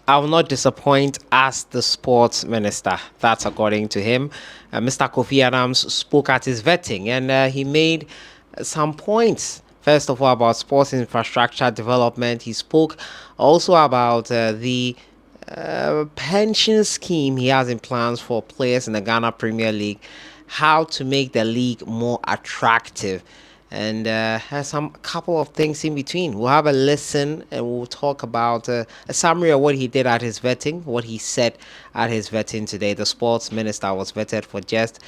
I will not disappoint as the sports minister. That's according to him. Mr. Kofi Adams spoke at his vetting, and he made some points. First of all, about sports infrastructure development. He spoke also about the pension scheme he has in plans for players in the Ghana Premier League, how to make the league more attractive, and has some couple of things in between. We'll have a listen and we'll talk about a summary of what he did at his vetting, what he said at his vetting today. The sports minister was vetted for just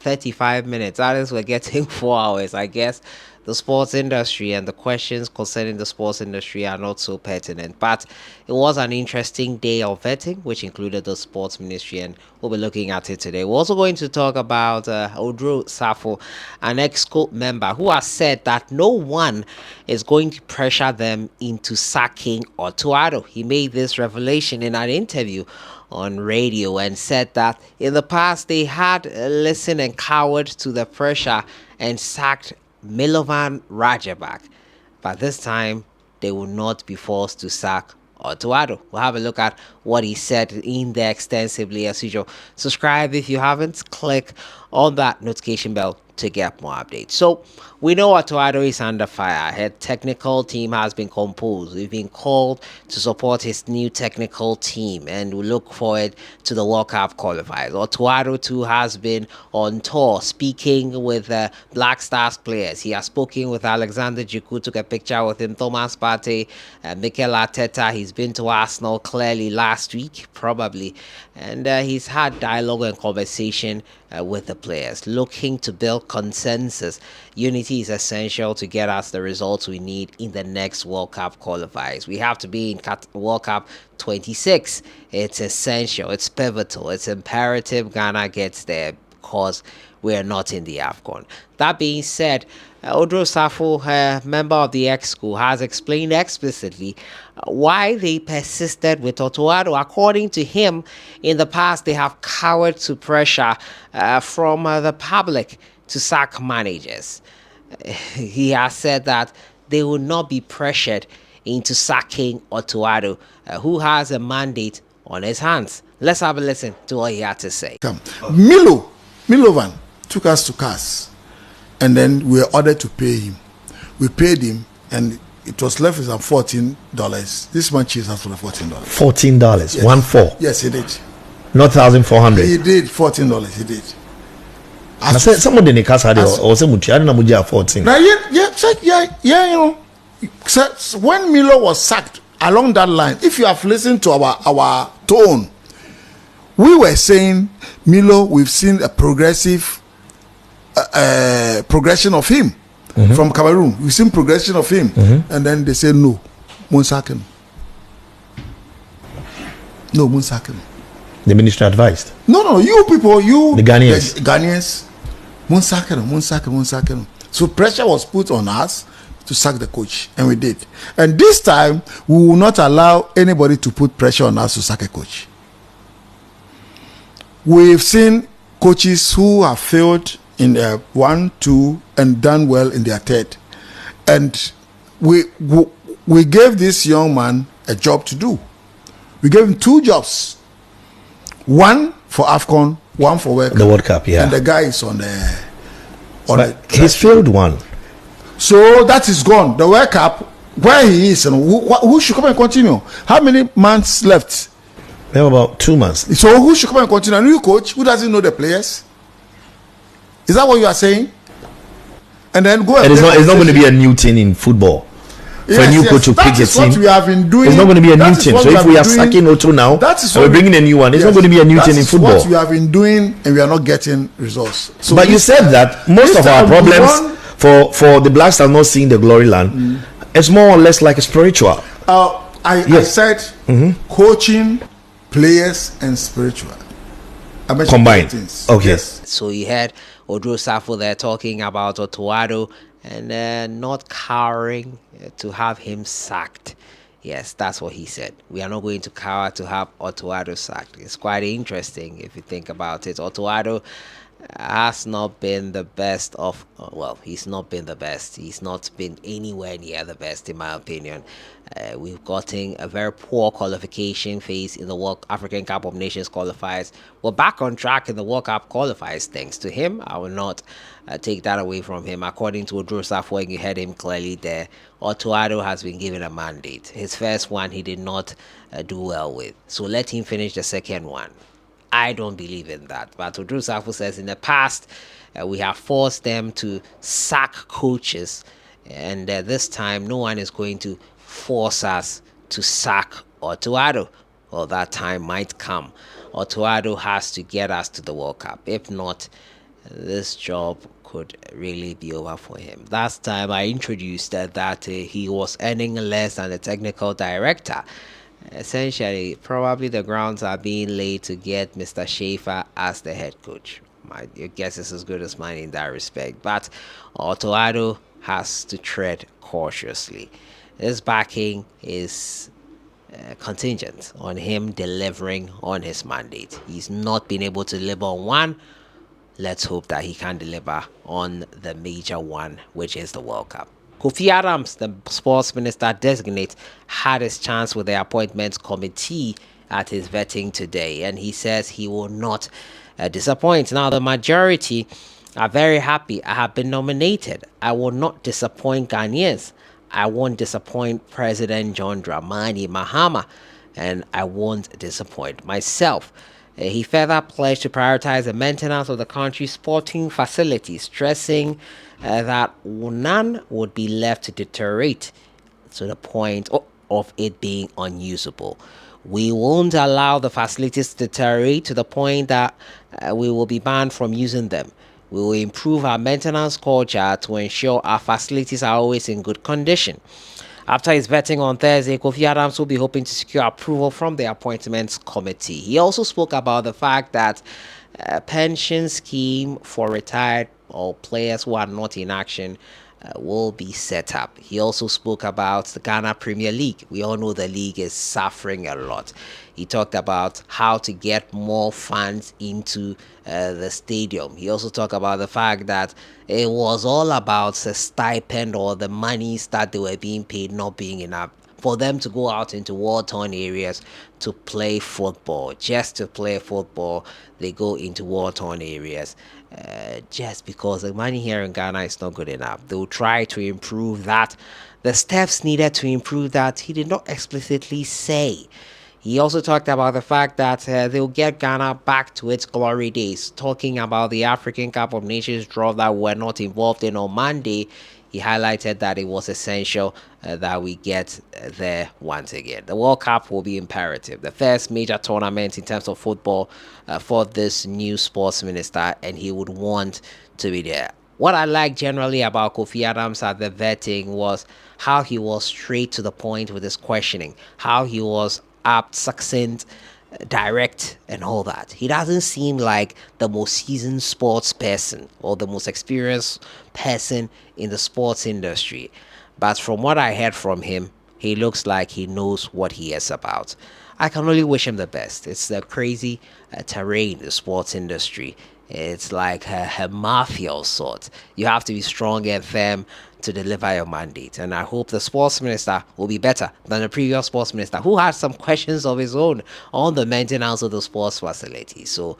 35 minutes. Others were getting 4 hours. I guess the sports industry and the questions concerning the sports industry are not so pertinent. But it was an interesting day of vetting, which included the sports ministry, and we'll be looking at it today. We're also going to talk about Oduro Safo, an Exco member who has said that no one is going to pressure them into sacking Otto Addo. He made this revelation in an interview on radio and said that in the past they had listened and cowered to the pressure and sacked Milovan Rajabak, but this time they will not be forced to sack Otto Addo. We'll have a look at what he said in there extensively as usual. Subscribe if you haven't. Click on that notification bell to get more updates. So we know Otto Addo is under fire. His technical team has been composed. We've been called to support his new technical team, and we look forward to the World Cup qualifiers. Otto Addo too has been on tour speaking with Black Stars players. He has spoken with Alexander Djiku, took a picture with him, Thomas Partey, Mikel Arteta. He's been to Arsenal clearly last week, probably, and he's had dialogue and conversation with the players, looking to build consensus. Unity is essential to get us the results we need in the next World Cup qualifiers. We have to be in World Cup 26. It's essential, it's pivotal, it's imperative Ghana gets there because we're not in the AFCON. That being said, Oduro Safo, a member of the Exco, has explained explicitly why they persisted with Otto Addo. According to him, in the past they have cowered to pressure from the public to sack managers. He has said that they will not be pressured into sacking Otto Addo, who has a mandate on his hands. Let's have a listen to what he had to say. Milovan took us to CAS, and then we were ordered to pay him. We paid him, and it was left with some $14. This man chased us for the $14. $14, yes. 1-4. Yes, he did. Not 1,400. He did $14. He did. I said someone in the CAS had or some much. I don't know much 14. Now, yeah. You know, so when Milo was sacked along that line, if you have listened to our tone, we were saying, Milo, we've seen a progressive progression of him from Cameroon. We've seen progression of him. And then they say, no, Munsaken. No, Munsaken. The minister advised. No, you people, the Ghanaians. The Ghanaians. Munsaken. So pressure was put on us to sack the coach, and we did. And this time, we will not allow anybody to put pressure on us to sack a coach. We've seen coaches who have failed in their 1, 2, and done well in their third. And we gave this young man a job to do. We gave him 2 jobs. One for AFCON, one for World Cup. The World Cup, yeah. And the guy is on the... he's failed one. So that is gone. The World Cup, where he is, and who should come and continue? How many months left? We have about 2 months. So who should come and continue? A new coach who doesn't know the players? Is that what you are saying? And then go and it's not going to be a new thing in football. For a new coach to pick a team. What we have been doing. It's not going to be a new thing. So if we are sacking Otto now, and we're bringing a new one, it's not going to be a new thing in football. That's what we have been doing, and we are not getting results. So but you said that most of our problems for the Blacks are not seeing the glory land. It's more or less like a spiritual. I said coaching, players, and spiritual. Combined. Okay. Yes. So you had Oduro Safo there talking about Otto Addo and not cowering to have him sacked. Yes, that's what he said. We are not going to cower to have Otto Addo sacked. It's quite interesting if you think about it. Otto Addo has not been the best of, well, he's not been the best. He's not been anywhere near the best, in my opinion. We've gotten a very poor qualification phase in the World African Cup of Nations qualifiers. We're back on track in the World Cup qualifiers thanks to him. I will not take that away from him. According to Oduro, when you heard him clearly there, Otto Addo'S has been given a mandate. His first one he did not do well with, so let him finish the second one. I don't believe in that. But Oduro says in the past, we have forced them to sack coaches, and this time no one is going to force us to sack Otto Addo. Well, that time might come. Otto Addo has to get us to the World Cup. If not, this job could really be over for him. Last time I introduced that he was earning less than the technical director. Essentially, probably the grounds are being laid to get Mr. Schaefer as the head coach. Your guess is as good as mine in that respect. But Otto Addo has to tread cautiously. This backing is contingent on him delivering on his mandate. He's not been able to deliver on one. Let's hope that he can deliver on the major one, which is the World Cup. Kofi Adams, the sports minister designate, had his chance with the appointments committee at his vetting today, and he says he will not disappoint. Now, the majority are very happy. I have been nominated. I will not disappoint Ghanaians. I won't disappoint President John Dramani Mahama, and I won't disappoint myself. He further pledged to prioritize the maintenance of the country's sporting facilities, stressing that none would be left to deteriorate to the point of it being unusable. We won't allow the facilities to deteriorate to the point that we will be banned from using them. We will improve our maintenance culture to ensure our facilities are always in good condition. After his vetting on Thursday, Kofi Adams will be hoping to secure approval from the appointments committee. He also spoke about the fact that a pension scheme for retired or players who are not in action will be set up. He also spoke about the Ghana Premier League. We all know the league is suffering a lot. He talked about how to get more fans into the stadium. He also talked about the fact that it was all about the stipend or the monies that they were being paid not being enough for them to go out into war-torn areas to play football. Just to play football, they go into war-torn areas. Just because the money here in Ghana is not good enough. They'll try to improve that. The steps needed to improve that, he did not explicitly say. He also talked about the fact that they'll get Ghana back to its glory days, talking about the African Cup of Nations draw that we're not involved in on Monday. He highlighted that it was essential that we get there once again. The World Cup will be imperative, the first major tournament in terms of football for this new sports minister, and he would want to be there. What I like generally about Kofi Adams at the vetting was how he was straight to the point with his questioning, how he was apt, succinct, direct, and all that. He doesn't seem like the most seasoned sports person or the most experienced person in the sports industry. But from what I heard from him, he looks like he knows what he is about. I can only wish him the best. It's the crazy terrain, the sports industry. It's like a mafia of sorts. You have to be strong and firm to deliver your mandate. And I hope the sports minister will be better than the previous sports minister, who had some questions of his own on the maintenance of the sports facility. So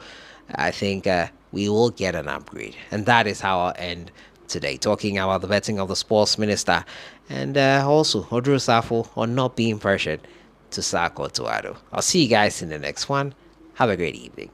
I think we will get an upgrade. And that is how I'll end today, talking about the vetting of the sports minister and also Oduro on not being pressured to sack Otto Addo. I'll see you guys in the next one. Have a great evening.